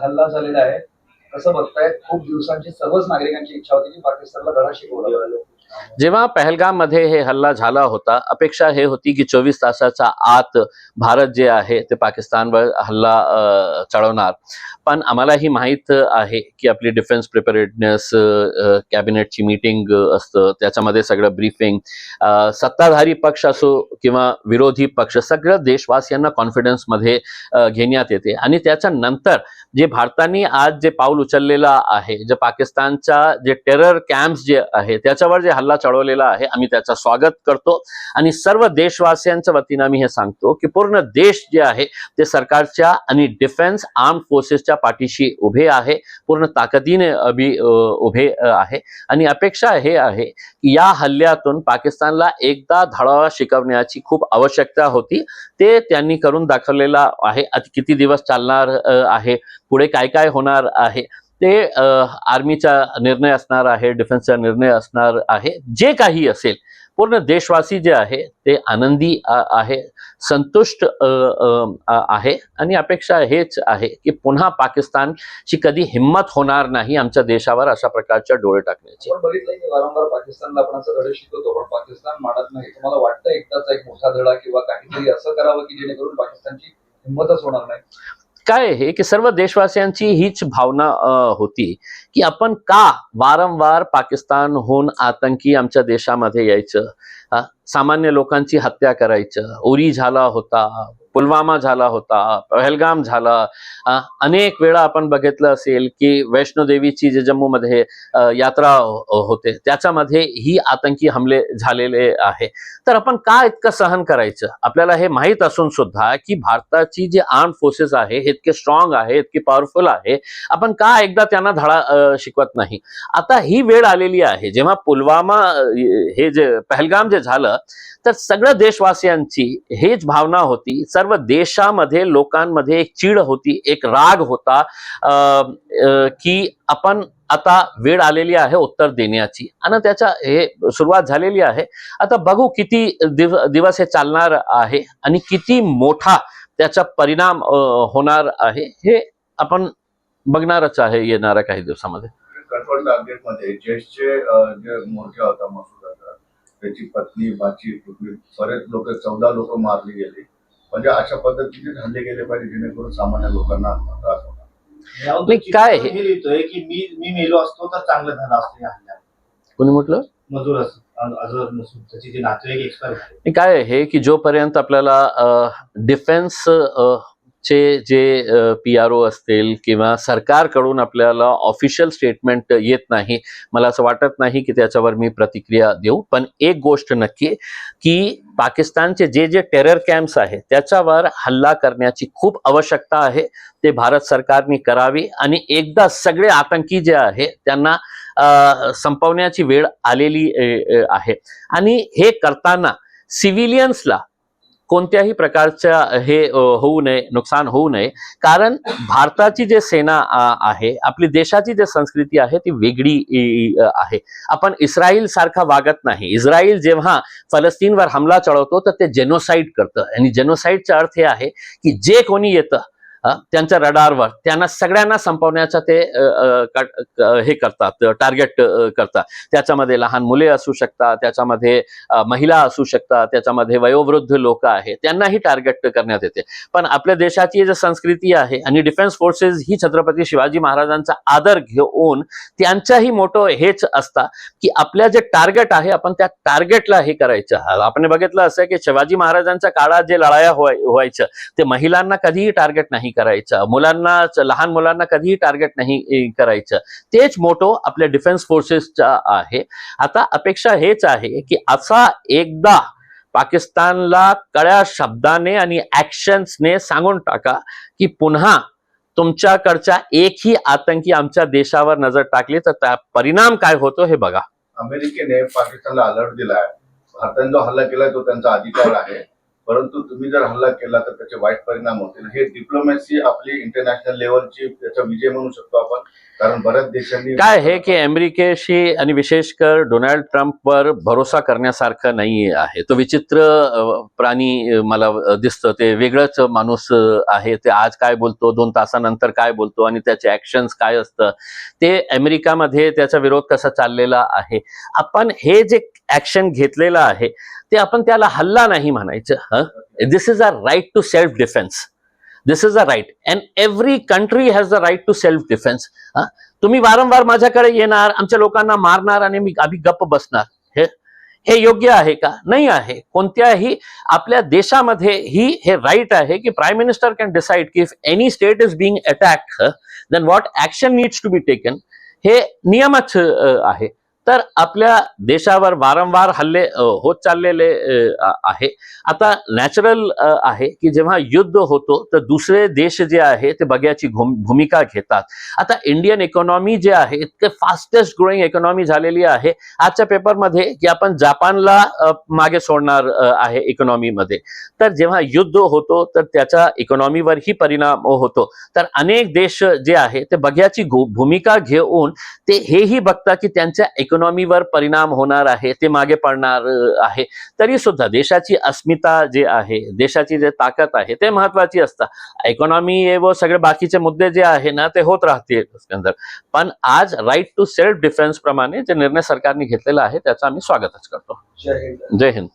हल्ला झालेला आहे. कसं बघताय? खूप दिवसांची सर्वच नागरिकांची इच्छा होती की पाकिस्तानला धडा शिकवला पाहिजे. जेव्हा पहलगाम मध्ये हे हल्ला झाला होता, अपेक्षा हे होती की 24 तासाच्या आत भारत जे आहे ते पाकिस्तानवर हल्ला चढवणार. पण आम्हालाही माहीत आहे की आपली डिफेन्स प्रिपेरेडनेस कॅबिनेटची मीटिंग असतं, त्याच्यामध्ये सगळं ब्रीफिंग, सत्ताधारी पक्ष असो किंवा विरोधी पक्ष, सगळं देशवासियांना कॉन्फिडन्समध्ये घेण्यात येते. आणि त्याच्यानंतर जे भारताने आज जे पाऊल उचललेलं आहे, जे पाकिस्तानच्या जे टेरर कॅम्प्स जे आहे त्याच्यावर जे हल्ला चढवलेला आहे, आम्ही त्याचं स्वागत करतो. आणि सर्व देशवासियांच्या वतीनं आम्ही हे सांगतो की पूर्ण देश जे आहे ते सरकारच्या आणि डिफेन्स आर्म फोर्सेसच्या पाठीशी उभे आहे, पूर्ण ताकदीने उभे आहे. आणि अपेक्षा हे आहे की या हल्ल्यातून पाकिस्तानला एकदा धडा शिकवण्याची खूप आवश्यकता होती. ते त्यांनी करून दाखवलेला आहे. आता किती दिवस चालणार आहे, पुढे काय काय होणार आहे, ते आर्मीचा निर्णय असणार आहे, डिफेन्सचा निर्णय असणार आहे. जे काही असेल, पूर्ण देशवासी जे आहे ते आनंदी आहे, संतुष्ट आहे. आणि अपेक्षा हेच आहे की पुन्हा पाकिस्तानची कधी हिम्मत होणार नाही आमच्या देशावर अशा प्रकारच्या डोळे टाकण्याची. आपण बघितलं की वारंवार पाकिस्तानला आपण असं धडे शिकवतो, पण पाकिस्तान मानत नाही. तुम्हाला वाटतं एकदाचा एक मोठा धडा किंवा काहीतरी असं करावं की जेणेकरून पाकिस्तानची हिंमतच होणार नाही? काय आहे की सर्व देशवासियांची हीच भावना होती की आपण का वारंवार पाकिस्तानहून आतंकी आमच्या देशामध्ये यायचं, सामान्य लोकांची हत्या करायचं. उरी झाला होता, पुलवामा झाला होता, पहलगाम झाला. अनेक वेळा आपण बघितलं असेल की वैष्णोदेवीची जे जम्मूमध्ये यात्रा होते त्याच्यामध्ये ही आतंकी हमले झालेले आहे. तर आपण का इतकं सहन करायचं? आपल्याला हे माहीत असून सुद्धा की भारताची जी आर्म फोर्सेस आहे हे इतके स्ट्रॉंग आहे, इतके पॉवरफुल आहे, आपण का एकदा त्यांना धडा शिकवत नाही? आता ही वेळ आलेली आहे. जेव्हा पुलवामा हे जे पहलगाम जे झालं तर सगळ्या देशवासियांची हेच भावना होती. सर्व देशामध्ये लोकांमध्ये एक चीड होती, एक राग होता की आपण आता वेळ आलेली आहे उत्तर देण्याची. आणि त्याच्या हे सुरुवात झालेली आहे. आता बघू किती दिवस हे चालणार आहे आणि किती मोठा त्याचा परिणाम होणार आहे हे आपण बघणारच आहे येणाऱ्या काही दिवसामध्ये. कंट्रोल टार्गेटमध्ये जैशचे जे मोर्चा होता मसूद अझहर, त्याची पत्नी, भाची, पुतणी, बरेच लोक, 14 लोक मारली गेली. म्हणजे अशा पद्धतीने हल्ले गेले पाहिजे जेणेकरून सामान्य लोकांना त्रास होणार. काय हे लिहितोय की मी मेलो असतो तर चांगलं झालं असतं या हल्ल्यात. कोणी म्हटलं? मजूर अझहर मसूद, त्याचे जे नातेवाईक एक्सपायर झाले. काय आहे की जोपर्यंत आपल्याला डिफेन्स चे जे PRO असतील किंवा सरकारकडून आपल्याला ऑफिशियल स्टेटमेंट येत नाही, मला असं वाटत नाही की त्याच्यावर मी प्रतिक्रिया देऊ. पण एक गोष्ट नक्की की पाकिस्तानचे जे जे टेरर कॅम्प्स आहे त्याच्यावर हल्ला करण्याची खूप आवश्यकता आहे. ते भारत सरकारने करावी आणि एकदा सगळे आतंकी जे आहे त्यांना संपवण्याची वेळ आलेली आहे. आणि हे करताना सिव्हिलियन्सला कोणत्याही प्रकारच्या हे होऊ नये, नुकसान होऊ नये. कारण भारताची जे सेना आहे, आपली देशाची जी संस्कृती आहे ती वेगळी आहे. आपण इस्रायल सारखा वागत नाही. इस्रायल जेव्हा फलस्तीनवर हमला चढवतो तर ते जेनोसाइड करतं. आणि जेनोसाइडचा अर्थ हे आहे की जे कोणी येतं त्यांच्या रडारवर त्यांना सगळ्यांना संपवण्याचा ते हे करतात, टार्गेट करतात. त्याच्यामध्ये लहान मुले असू शकतात, त्याच्यामध्ये महिला असू शकतात, त्याच्यामध्ये वयोवृद्ध लोक आहेत, त्यांनाही टार्गेट करण्यात येते. पण आपल्या देशाची जी संस्कृती आहे आणि डिफेन्स फोर्सेस ही छत्रपती शिवाजी महाराजांचा आदर घेऊन त्यांचाही मोठं हेच असतं की आपल्या जे टार्गेट आहे आपण त्या टार्गेटला हे करायचं. आपण बघितलं असं की शिवाजी महाराजांच्या काळात जे लढाया व्हायचं ते महिलांना कधीही टार्गेट नाही करायचं, मुलांना, लहान मुलांना कधीही टार्गेट नाही करायचं. तेच मोठो आपल्या डिफेन्स फोर्सेसचा आहे. आता अपेक्षा हेच आहे की असा एकदा पाकिस्तानला कड्या शब्दाने आणि ऍक्शन्सने सांगून टाका की पुन्हा तुमच्याकडच्या एकही आतंकी आमच्या देशावर नजर टाकली तर त्या परिणाम काय होतो हे बघा. अमेरिकेने पाकिस्तानला अलर्ट दिलाय. भारताने जो हल्ला केलाय तो त्यांचा अधिकार आहे, परंतु तुम्ही जर हल्ला केला तर त्याचे वाईट परिणाम होतील. हे डिप्लोमॅसी आपली इंटरनॅशनल लेवलची त्याचा विजय म्हणू शकतो आपण. कारण बऱ्याच देशांनी काय आहे की अमेरिकेशी आणि विशेषकर डोनाल्ड ट्रम्पवर भरोसा करण्यासारखं नाही आहे. तो विचित्र प्राणी मला दिसतं. ते वेगळंच माणूस आहे. ते आज काय बोलतो, 2 तासानंतर काय बोलतो आणि त्याचे ऍक्शन्स काय असतं, ते अमेरिकामध्ये त्याचा विरोध कसा चाललेला आहे. आपण हे जे ऍक्शन घेतलेलं आहे ते आपण त्याला हल्ला नाही म्हणायचं. This is a right to self defence. This is a right and every country has the right to self defence. तुम्ही वारंवार माझ्याकडे येणार, आमच्या लोकांना मारणार आणि मी आम्ही गप्प बसणार, हे योग्य आहे का? नाही आहे. कोणत्याही आपल्या देशामध्ये हे राईट आहे की प्राईम मिनिस्टर कॅन डिसाइड की if any state is being attacked then what action needs to be taken. हे नियमच आहे. तर आपल्या देशावर वारंवार हल्ले होत चाललेले आहे. आता नॅचरल आहे की जेव्हा युद्ध होतो तर दुसरे देश जे आहे ते बघ्याची भूमिका घेतात. आता इंडियन इकॉनॉमी जे आहे इतके फास्टेस्ट ग्रोईंग इकॉनॉमी झालेली आहे आजच्या पेपरमध्ये की आपण जपानला मागे सोडणार आहे इकॉनॉमीमध्ये. तर जेव्हा युद्ध होतो तर त्याचा इकॉनॉमीवरही परिणाम होतो. तर अनेक देश जे आहे ते बघ्याची भूमिका घेऊन ते हेही बघतात की त्यांच्या इकॉनॉमीवर परिणाम होणार आहे, ते मागे पडणार आहे. तरी सुद्धा देशाची अस्मिता जे आहे, देशाची जे ताकद आहे ते महत्वाची असतं. इकॉनॉमी व सगळे बाकीचे मुद्दे जे आहे ना ते होत राहतील. पण आज राईट टू सेल्फ डिफेन्स प्रमाणे जे निर्णय सरकारने घेतलेला आहे त्याचा आम्ही स्वागतच करतो. जय हिंद. जय हिंद.